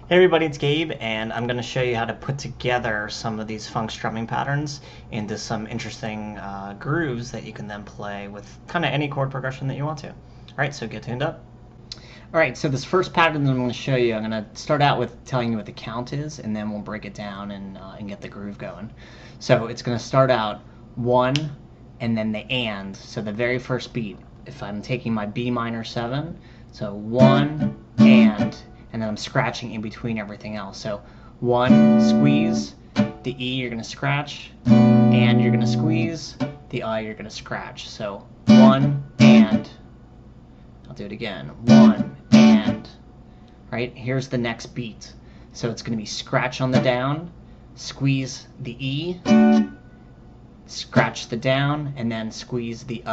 Hey everybody, it's Gabe, and I'm going to show you how to put together some of these funk strumming patterns into some interesting grooves that you can then play with kind of any chord progression that you want to. Alright, so get tuned up. Alright, so this first pattern that I'm going to show you, I'm going to start out with telling you what the count is, and then we'll break it down and get the groove going. So it's going to start out 1, and then the and. So the very first beat, if I'm taking my B minor 7, so 1, and then I'm scratching in between everything else. So 1, squeeze, the E you're going to scratch, and you're going to squeeze, the I you're going to scratch. So 1, and. I'll do it again. 1, and. Right, here's the next beat. So it's going to be scratch on the down, squeeze the E, scratch the down, and then squeeze the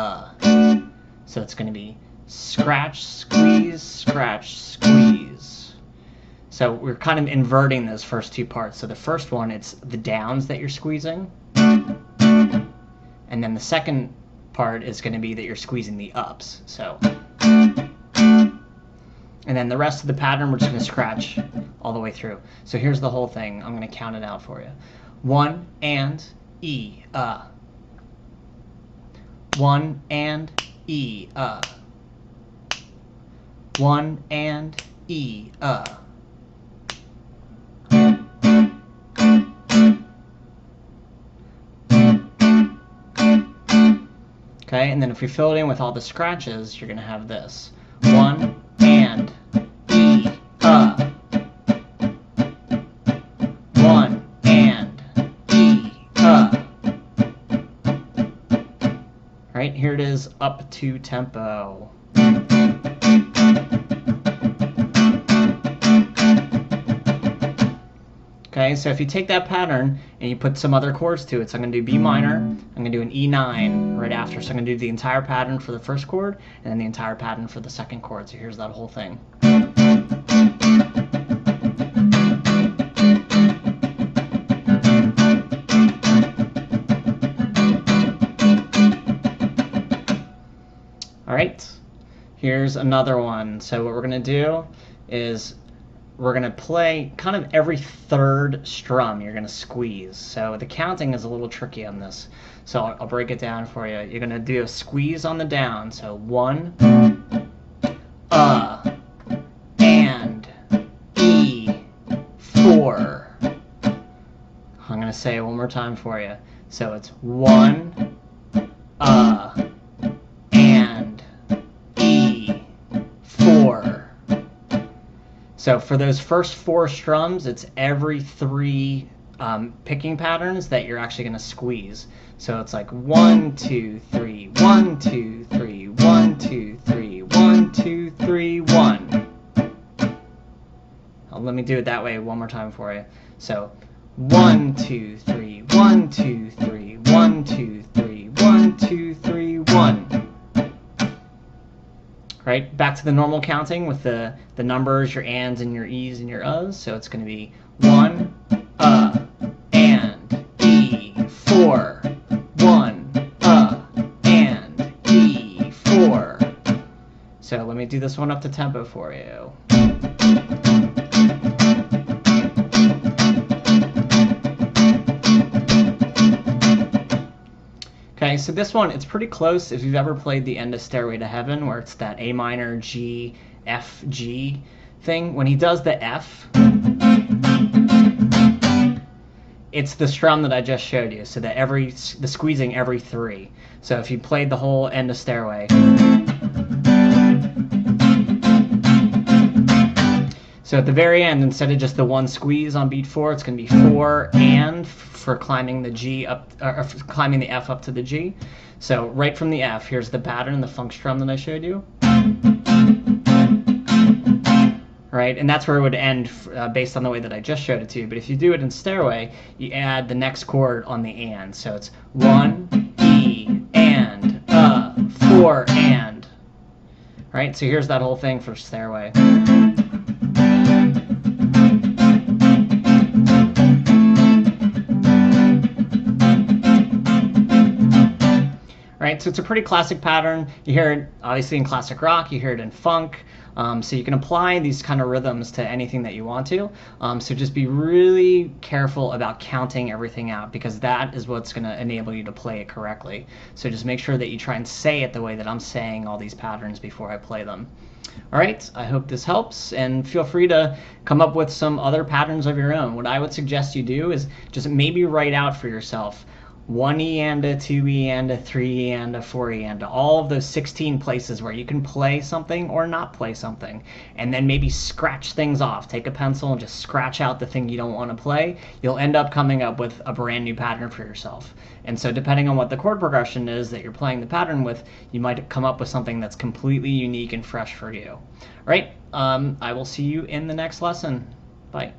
So it's going to be scratch, squeeze, So we're kind of inverting those first two parts. So the first one, it's the downs that you're squeezing. And then the second part is going to be that you're squeezing the ups. So, and then the rest of the pattern, we're just going to scratch all the way through. So here's the whole thing. I'm going to count it out for you. 1, and, E, 1, and, E, 1, and, E, Okay, and then if we fill it in with all the scratches, you're going to have this. 1, and, E, 1, and, E, Right, here it is, up to tempo. Okay, so if you take that pattern and you put some other chords to it, so I'm going to do B minor, I'm going to do an E9 right after, so I'm going to do the entire pattern for the first chord, and then the entire pattern for the second chord, so here's that whole thing. Alright, here's another one. So what we're going to do is we're going to play kind of every third strum you're going to squeeze. So the counting is a little tricky on this. So I'll break it down for you. You're going to do a squeeze on the down. So 1, and, E, 4. I'm going to say it one more time for you. So it's 1, and, E, 4. So for those first 4 strums, it's every 3 picking patterns that you're actually going to squeeze. So it's like 1, 2, 3, 1, 2, 3, 1, 2, 3, 1, 2, 3, 1. Let me do it that way one more time for you. So 1, 2, 3, 1, 2, 3, 1, 2, 3, 1, 2, 3, 1. Right, back to the normal counting with the numbers, your ands and your e's and your uhs. So it's going to be 1, and, E, 4, 1, and, E, 4. So let me do this one up to tempo for you. Okay, so this one, it's pretty close if you've ever played the end of Stairway to Heaven, where it's that A minor, G, F, G thing. When he does the F, it's the strum that I just showed you, so that the squeezing every 3. So if you played the whole end of Stairway, so at the very end, instead of just the one squeeze on beat 4, it's going to be 4 and for climbing the G up, or climbing the F up to the G. So right from the F, here's the pattern, the funk strum that I showed you. Right, and that's where it would end based on the way that I just showed it to you. But if you do it in Stairway, you add the next chord on the and. So it's 1, E, and, 4, and. Right, so here's that whole thing for Stairway. right, so it's a pretty classic pattern. You hear it obviously in classic rock, you hear it in funk. So you can apply these kind of rhythms to anything that you want to. So just be really careful about counting everything out, because that is what's going to enable you to play it correctly. So just make sure that you try and say it the way that I'm saying all these patterns before I play them. All right, I hope this helps, and feel free to come up with some other patterns of your own. What I would suggest you do is just maybe write out for yourself 1 eanda, 2 eanda, 3 eanda, 4 eanda, all of those 16 places where you can play something or not play something, and then maybe scratch things off. Take a pencil and just scratch out the thing you don't want to play. You'll end up coming up with a brand new pattern for yourself. And so depending on what the chord progression is that you're playing the pattern with, you might come up with something that's completely unique and fresh for you. All right, I will see you in the next lesson. Bye.